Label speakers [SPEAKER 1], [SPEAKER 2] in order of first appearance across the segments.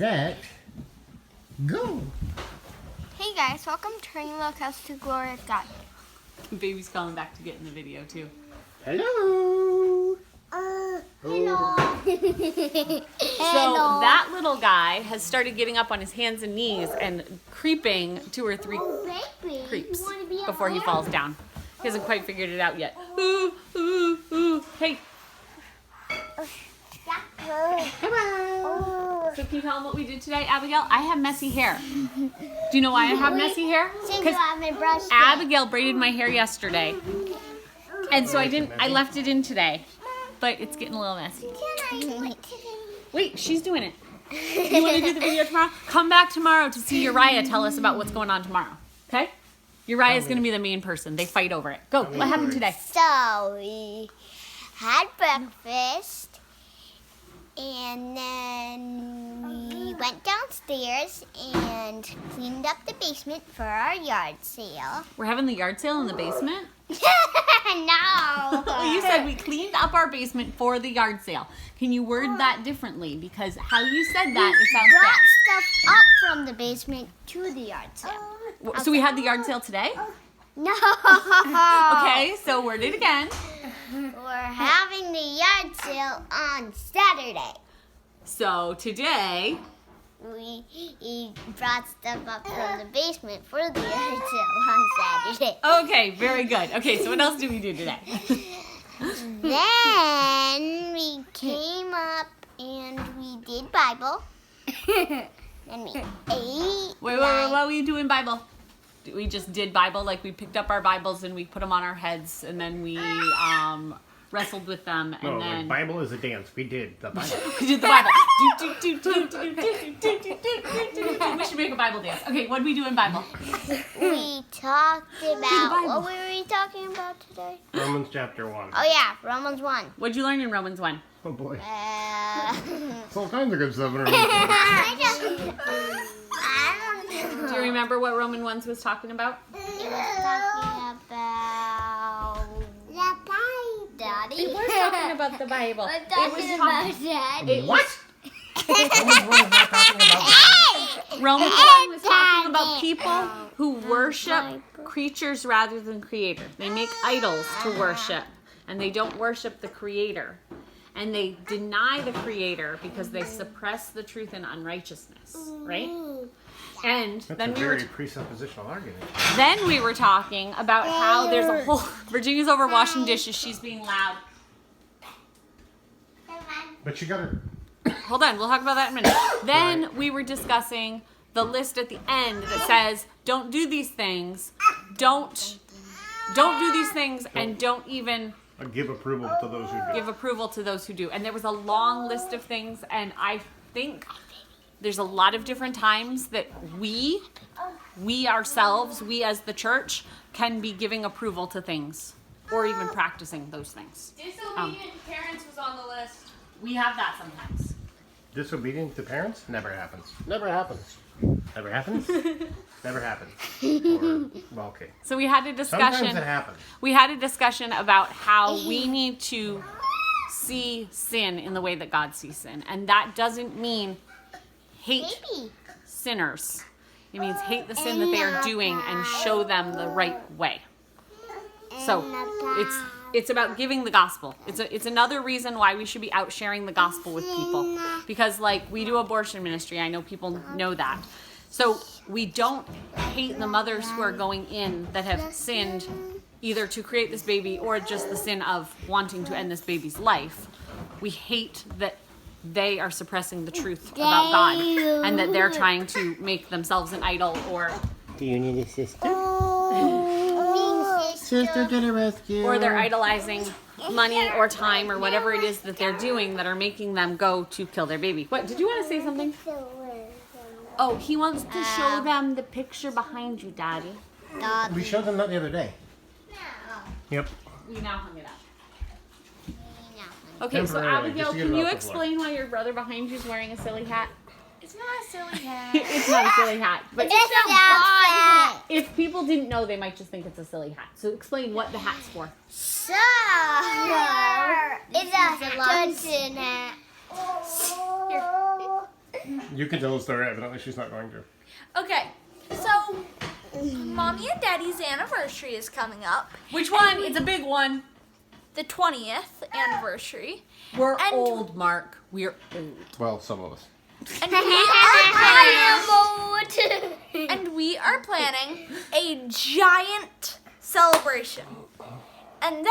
[SPEAKER 1] set, go.
[SPEAKER 2] Hey guys, welcome to Turning Look House to Glory of God.
[SPEAKER 3] Baby's calling back to get in the video too.
[SPEAKER 1] Hello.
[SPEAKER 2] Hello.
[SPEAKER 3] So that little guy has started getting up on his hands and knees and creeping 2 or 3 creeps before he falls down. He hasn't quite figured it out yet. Ooh, ooh, ooh. Hey. So can you tell him what we did today, Abigail? I have messy hair. Do you know why I have messy hair? Because Abigail braided my hair yesterday. And so I left it in today. But it's getting a little messy. Wait, she's doing it. You want to do the video tomorrow? Come back tomorrow to see Uriah tell us about what's going on tomorrow. Okay? Uriah's going to be the main person. They fight over it. Go. What happened today?
[SPEAKER 2] So we had breakfast and then we went downstairs and cleaned up the basement for our yard sale.
[SPEAKER 3] We're having the yard sale in the basement?
[SPEAKER 2] No.
[SPEAKER 3] You said we cleaned up our basement for the yard sale. Can you word that differently? Because how you said that, it sounds
[SPEAKER 2] Brought
[SPEAKER 3] bad.
[SPEAKER 2] stuff up from the basement to the yard sale.
[SPEAKER 3] So we had the yard sale today?
[SPEAKER 2] No.
[SPEAKER 3] Okay, so word it again.
[SPEAKER 2] We're having the yard sale on Saturday.
[SPEAKER 3] So today,
[SPEAKER 2] we brought stuff up from the basement for the yard sale on Saturday.
[SPEAKER 3] okay, very good. Okay, so what else did we do today?
[SPEAKER 2] Then we came up and we did Bible. Then we ate.
[SPEAKER 3] Wait, what were you doing Bible? We just did Bible, like we picked up our Bibles and we put them on our heads and then we wrestled with them and then...
[SPEAKER 1] Bible is a dance. We did the Bible.
[SPEAKER 3] We did the Bible. We should make a Bible dance. Okay, what did we do in Bible?
[SPEAKER 2] We talked about... What were we talking about today?
[SPEAKER 1] Romans chapter 1.
[SPEAKER 2] Oh yeah, Romans 1.
[SPEAKER 3] What did you learn in Romans 1?
[SPEAKER 1] Oh boy.
[SPEAKER 2] It's
[SPEAKER 1] all kinds of good stuff in Romans.
[SPEAKER 2] I don't know.
[SPEAKER 3] Do you remember what Romans 1 was talking about?
[SPEAKER 2] It was talking about... Daddy.
[SPEAKER 3] It was talking about the Bible.
[SPEAKER 2] It was talking about Daddy.
[SPEAKER 1] What? Romans 1 is not talking about
[SPEAKER 3] Romans 1 was talking about people who worship creatures rather than Creator. They make idols to worship, and they don't worship the Creator. And they deny the Creator because they suppress the truth in unrighteousness, right? And
[SPEAKER 1] That's
[SPEAKER 3] then
[SPEAKER 1] a
[SPEAKER 3] we were
[SPEAKER 1] very presuppositional argument.
[SPEAKER 3] then we were talking about how there's a whole Virginia's over washing dishes. She's being loud.
[SPEAKER 1] But you gotta...
[SPEAKER 3] Hold on, we'll talk about that in a minute. Then we were discussing the list at the end that says, don't do these things, don't do these things, and don't even
[SPEAKER 1] give approval to those who do.
[SPEAKER 3] give approval to those who do. And there was a long list of things, and I think there's a lot of different times that we ourselves, we as the church, can be giving approval to things or even practicing those things.
[SPEAKER 4] Disobedient parents was on the list.
[SPEAKER 3] We have that sometimes.
[SPEAKER 1] Disobedient to parents? Never happens. Never happens. Never happens? Never happens. Or, well, okay.
[SPEAKER 3] So we had a discussion.
[SPEAKER 1] Sometimes it happens.
[SPEAKER 3] We had a discussion about how we need to see sin in the way that God sees sin. And that doesn't mean hate sinners. It means hate the sin that they are doing and show them the right way. So it's about giving the gospel. It's another reason why we should be out sharing the gospel with people. Because like we do abortion ministry, I know people know that. So we don't hate the mothers who are going in that have sinned either to create this baby or just the sin of wanting to end this baby's life. We hate that they are suppressing the truth about God and that they're trying to make themselves an idol or...
[SPEAKER 1] Do you need a sister? Sister to the rescue.
[SPEAKER 3] Or they're idolizing money or time or whatever it is that they're doing that are making them go to kill their baby. What, did you want to say something? Oh, he wants to show them the picture behind you, Daddy.
[SPEAKER 1] We showed them that the other day. Yep.
[SPEAKER 3] We now hung it up. Okay, so
[SPEAKER 1] Temporarily,
[SPEAKER 3] Abigail,
[SPEAKER 1] just to get
[SPEAKER 3] can
[SPEAKER 1] it
[SPEAKER 3] you
[SPEAKER 1] off the floor.
[SPEAKER 3] explain why your brother behind you is wearing a silly hat?
[SPEAKER 4] It's not a silly hat.
[SPEAKER 3] It's not a silly hat, but
[SPEAKER 2] It's
[SPEAKER 3] if people didn't know, they might just think it's a silly hat. So explain what the hat's for.
[SPEAKER 2] So, it's a Johnson hat.
[SPEAKER 1] You can tell the story. Evidently, she's not going to.
[SPEAKER 4] Okay, so Mommy and Daddy's anniversary is coming up.
[SPEAKER 3] Which one? It's a big one.
[SPEAKER 4] The 20th anniversary.
[SPEAKER 3] We're
[SPEAKER 4] And-
[SPEAKER 3] old, Mark. We're old.
[SPEAKER 1] Well, some of us.
[SPEAKER 4] And we are planning a giant celebration. And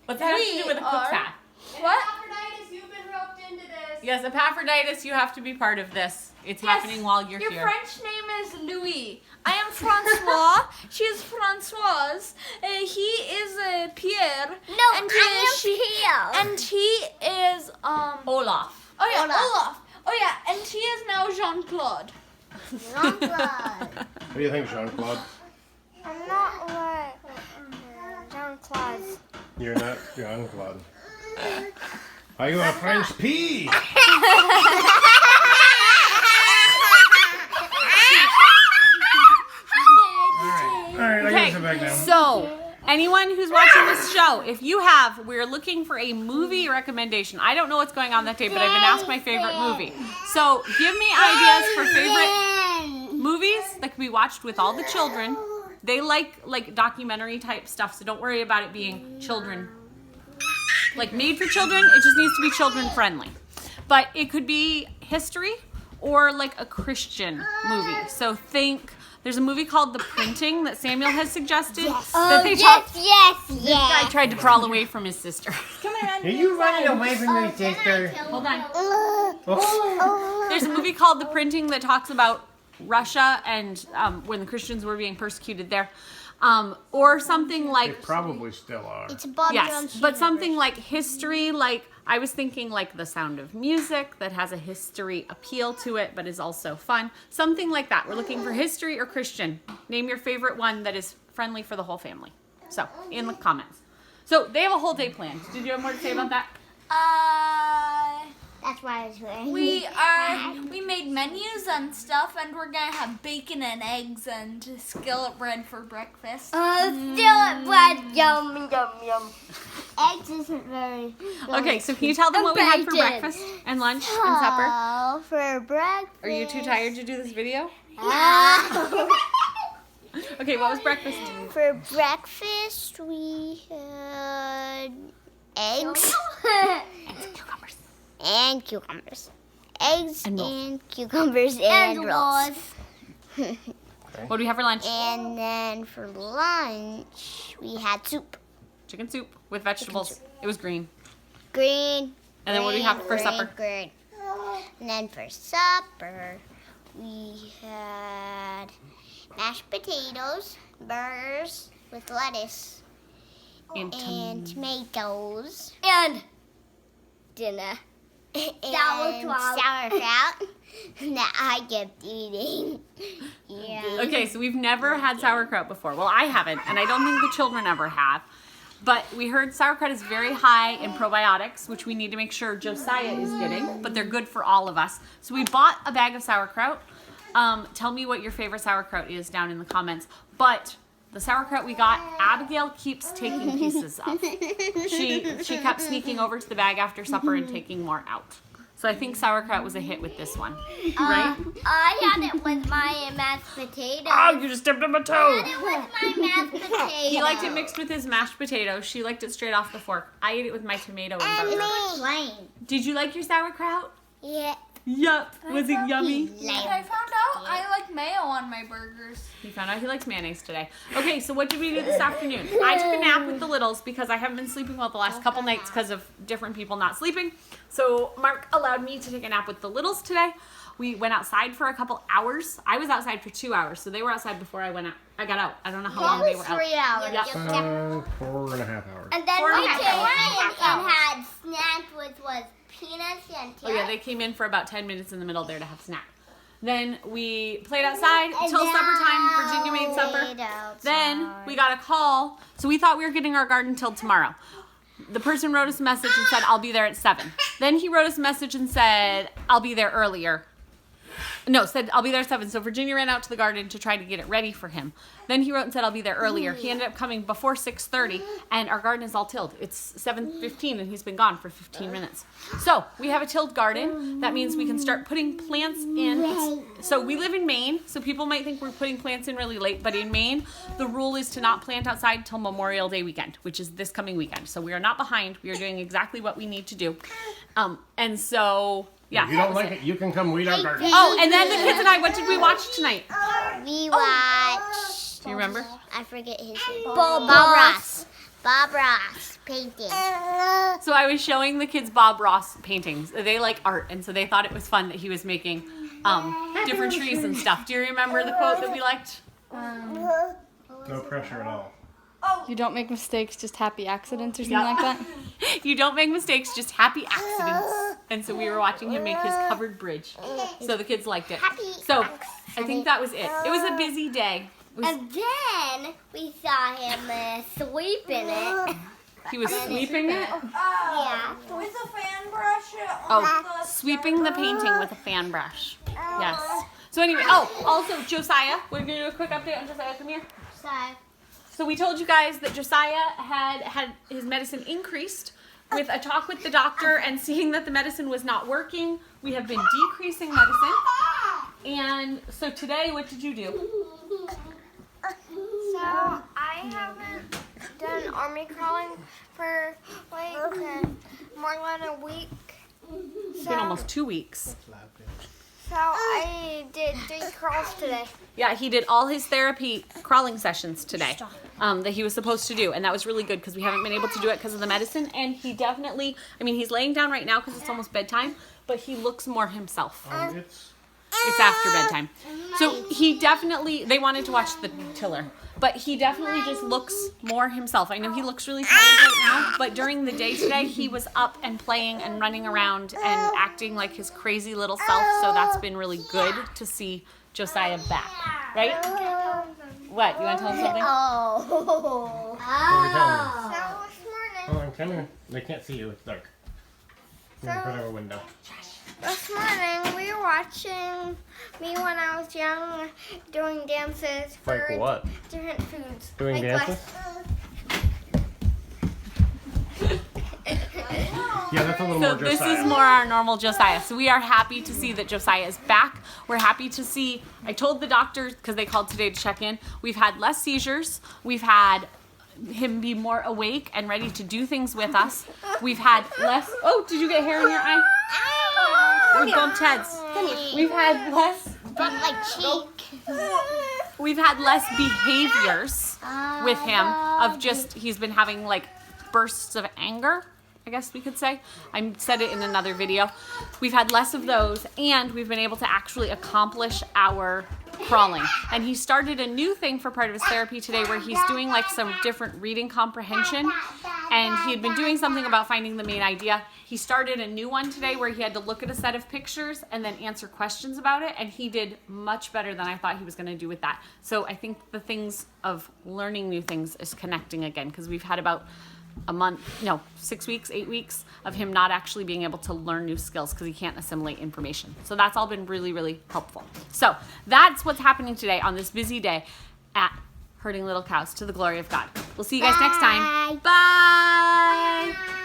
[SPEAKER 3] What's that have to do with a cook's hat?
[SPEAKER 4] what?
[SPEAKER 5] Epaphroditus, you've been roped into this.
[SPEAKER 3] Yes, Epaphroditus, you have to be part of this. It's happening while you're
[SPEAKER 4] Your
[SPEAKER 3] here.
[SPEAKER 4] French name is Louis. I am Francois. She is Françoise. He is Pierre.
[SPEAKER 2] No,
[SPEAKER 4] and
[SPEAKER 2] I am Pierre.
[SPEAKER 4] And he is
[SPEAKER 3] Olaf.
[SPEAKER 4] Oh yeah,
[SPEAKER 2] Olaf.
[SPEAKER 4] Olaf. Oh yeah, and he is now Jean-Claude.
[SPEAKER 2] Jean-Claude.
[SPEAKER 1] What do you think, Jean-Claude?
[SPEAKER 2] I'm not like Jean-Claude.
[SPEAKER 1] You're not Jean-Claude. Are you a French pea? All right, I gotta sit back down.
[SPEAKER 3] So, anyone who's watching this show, if you have, we're looking for a movie recommendation. I don't know what's going on that day, but I've been asked my favorite movie. So, give me ideas for favorite movies that can be watched with all the children. They like documentary type stuff, so don't worry about it being children. Like made for children, it just needs to be children friendly. But it could be history or like a Christian movie. So think, there's a movie called The Printing that Samuel has suggested. That they talk, This guy tried to crawl away from his sister.
[SPEAKER 1] Are you running away from your sister?
[SPEAKER 3] Hold on.
[SPEAKER 1] Oh.
[SPEAKER 3] There's a movie called The Printing that talks about Russia and when the Christians were being persecuted there. Or something
[SPEAKER 1] They
[SPEAKER 3] like,
[SPEAKER 1] probably still are.
[SPEAKER 2] It's Bob
[SPEAKER 3] yes,
[SPEAKER 2] Jones
[SPEAKER 3] but something
[SPEAKER 2] universe.
[SPEAKER 3] like history, like I was thinking like The Sound of Music that has a history appeal to it, but is also fun. Something like that. We're looking for history or Christian. Name your favorite one that is friendly for the whole family. So, in the comments. So, they have a whole day planned. Did you have more to say about that?
[SPEAKER 2] That's why I was wearing.
[SPEAKER 4] We made menus and stuff, and we're gonna have bacon and eggs and skillet bread for breakfast.
[SPEAKER 2] Still bread, yum, yum, yum. Eggs isn't very good.
[SPEAKER 3] Okay, so can you tell them what we had for
[SPEAKER 2] Bacon.
[SPEAKER 3] breakfast and lunch and supper?
[SPEAKER 2] Oh, for breakfast.
[SPEAKER 3] Are you too tired to do this video?
[SPEAKER 2] No.
[SPEAKER 3] Okay, what was breakfast?
[SPEAKER 2] For breakfast, we had eggs
[SPEAKER 3] Cucumbers.
[SPEAKER 2] and cucumbers. Eggs
[SPEAKER 3] And rolls.
[SPEAKER 2] and cucumbers and rolls.
[SPEAKER 3] What do we have for lunch?
[SPEAKER 2] And then for lunch, we had soup.
[SPEAKER 3] Chicken soup with vegetables.
[SPEAKER 2] soup.
[SPEAKER 3] It was green.
[SPEAKER 2] Green.
[SPEAKER 3] And then what do we have for supper?
[SPEAKER 2] Green. And then for supper, we had mashed potatoes, burgers with lettuce,
[SPEAKER 3] And
[SPEAKER 2] and tomatoes.
[SPEAKER 5] And dinner.
[SPEAKER 2] And sauerkraut that I kept eating. Yeah.
[SPEAKER 3] Okay, so we've never had sauerkraut before. Well, I haven't, and I don't think the children ever have. But we heard sauerkraut is very high in probiotics, which we need to make sure Josiah is getting, but they're good for all of us. So we bought a bag of sauerkraut. Tell me what your favorite sauerkraut is down in the comments. But the sauerkraut we got, Abigail keeps taking pieces of. She kept sneaking over to the bag after supper and taking more out. So I think sauerkraut was a hit with this one, right?
[SPEAKER 2] I had it with my mashed potatoes.
[SPEAKER 3] Oh, you just stepped on my toe.
[SPEAKER 2] I had it with my mashed potatoes.
[SPEAKER 3] He liked it mixed with his mashed potatoes. She liked it straight off the fork. I ate it with my tomato and burger.
[SPEAKER 2] plain.
[SPEAKER 3] Did you like your sauerkraut?
[SPEAKER 2] Yeah.
[SPEAKER 3] Yup. Was it yummy?
[SPEAKER 4] I found out I like mayo on my burgers.
[SPEAKER 3] He found out he likes mayonnaise today. Okay, so what did we do this afternoon? I took a nap with the littles because I haven't been sleeping well the last couple nights because of different people not sleeping. So Mark allowed me to take a nap with the littles today. We went outside for a couple hours. I was outside for 2 hours, so they were outside before I went out. I got out. I don't know how long they were out.
[SPEAKER 2] 3 hours.
[SPEAKER 3] Yep.
[SPEAKER 1] 4.5 hours.
[SPEAKER 2] And then
[SPEAKER 3] 4
[SPEAKER 2] we
[SPEAKER 3] and a
[SPEAKER 2] came
[SPEAKER 3] half
[SPEAKER 2] in
[SPEAKER 3] hours.
[SPEAKER 2] and had snacks with was peanuts and
[SPEAKER 3] Oh yeah, they came in for about 10 minutes in the middle there to have snack. Then we played outside until supper time. Virginia made supper. Then we got a call. So we thought we were getting our garden tilled tomorrow. The person wrote us a message and said, I'll be there at 7. Then he wrote us a message and said, I'll be there earlier. No, said I'll be there at 7. So Virginia ran out to the garden to try to get it ready for him. Then he wrote and said I'll be there earlier. He ended up coming before 6:30, and our garden is all tilled. It's 7:15, and he's been gone for 15 minutes. So we have a tilled garden. That means we can start putting plants in. So we live in Maine, so people might think we're putting plants in really late, but in Maine, the rule is to not plant outside till Memorial Day weekend, which is this coming weekend. So we are not behind. We are doing exactly what we need to do. And so... yeah.
[SPEAKER 1] If you don't like it, you can come weed our garden.
[SPEAKER 3] Oh, and then the kids and I, what did we watch tonight?
[SPEAKER 2] We watched.
[SPEAKER 3] Do you remember?
[SPEAKER 2] I forget his name. Bob Ross. Bob Ross painting.
[SPEAKER 3] So I was showing the kids Bob Ross paintings. They like art, and so they thought it was fun that he was making different trees and stuff. Do you remember the quote that we liked?
[SPEAKER 1] No pressure at all.
[SPEAKER 5] You don't make mistakes, just happy accidents or something like that?
[SPEAKER 3] You don't make mistakes, just happy accidents. And so we were watching him make his covered bridge. So the kids liked it. So I think that was it. It was a busy day.
[SPEAKER 2] And then we saw him sweeping it.
[SPEAKER 3] He was sweeping it?
[SPEAKER 2] Yeah.
[SPEAKER 4] With a fan brush.
[SPEAKER 3] Oh, sweeping the painting with a fan brush. Yes. So anyway, also Josiah. We're going to do a quick update on Josiah. Come here. So we told you guys that Josiah had his medicine increased with a talk with the doctor and seeing that the medicine was not working. We have been decreasing medicine. And so today, what did you do?
[SPEAKER 5] So, I haven't done army crawling for like more than a week.
[SPEAKER 3] It's been almost 2 weeks.
[SPEAKER 5] So, I did 3 crawls today.
[SPEAKER 3] Yeah, he did all his therapy crawling sessions today that he was supposed to do. And that was really good because we haven't been able to do it because of the medicine. And he definitely, I mean, he's laying down right now because it's almost bedtime, but he looks more himself. It's after bedtime. So he definitely, they wanted to watch the tiller, but he definitely just looks more himself. I know he looks really tired right now, but during the day today, he was up and playing and running around and acting like his crazy little self. So that's been really good to see Josiah back, right? What, you want to tell him something?
[SPEAKER 2] Oh.
[SPEAKER 5] So, this morning,
[SPEAKER 1] Hold on, come here. They can't see you. It's dark. You can put it over a window.
[SPEAKER 5] we were watching me when I was young doing dances for
[SPEAKER 1] Like what?
[SPEAKER 5] different foods.
[SPEAKER 1] Doing
[SPEAKER 5] like
[SPEAKER 1] dances? Yeah, that's a little
[SPEAKER 3] So
[SPEAKER 1] more
[SPEAKER 3] this
[SPEAKER 1] Josiah.
[SPEAKER 3] is more our normal Josiah. So we are happy to see that Josiah is back. We're happy to see, I told the doctor, because they called today to check in, we've had less seizures. We've had him be more awake and ready to do things with us. We've had less, oh, did you get hair in your eye? We bumped heads. We've had less,
[SPEAKER 2] My cheek.
[SPEAKER 3] we've had less behaviors with him of just, he's been having like bursts of anger, I guess we could say. I said it in another video. We've had less of those, and we've been able to actually accomplish our crawling. And he started a new thing for part of his therapy today where he's doing like some different reading comprehension, and he had been doing something about finding the main idea. He started a new one today where he had to look at a set of pictures and then answer questions about it, and he did much better than I thought he was going to do with that. So I think the things of learning new things is connecting again, because we've had about 6 weeks, 8 weeks of him not actually being able to learn new skills because he can't assimilate information. So that's all been really, really helpful. So that's what's happening today on this busy day at Herding Little Cows to the glory of God. We'll see you guys next time. Bye.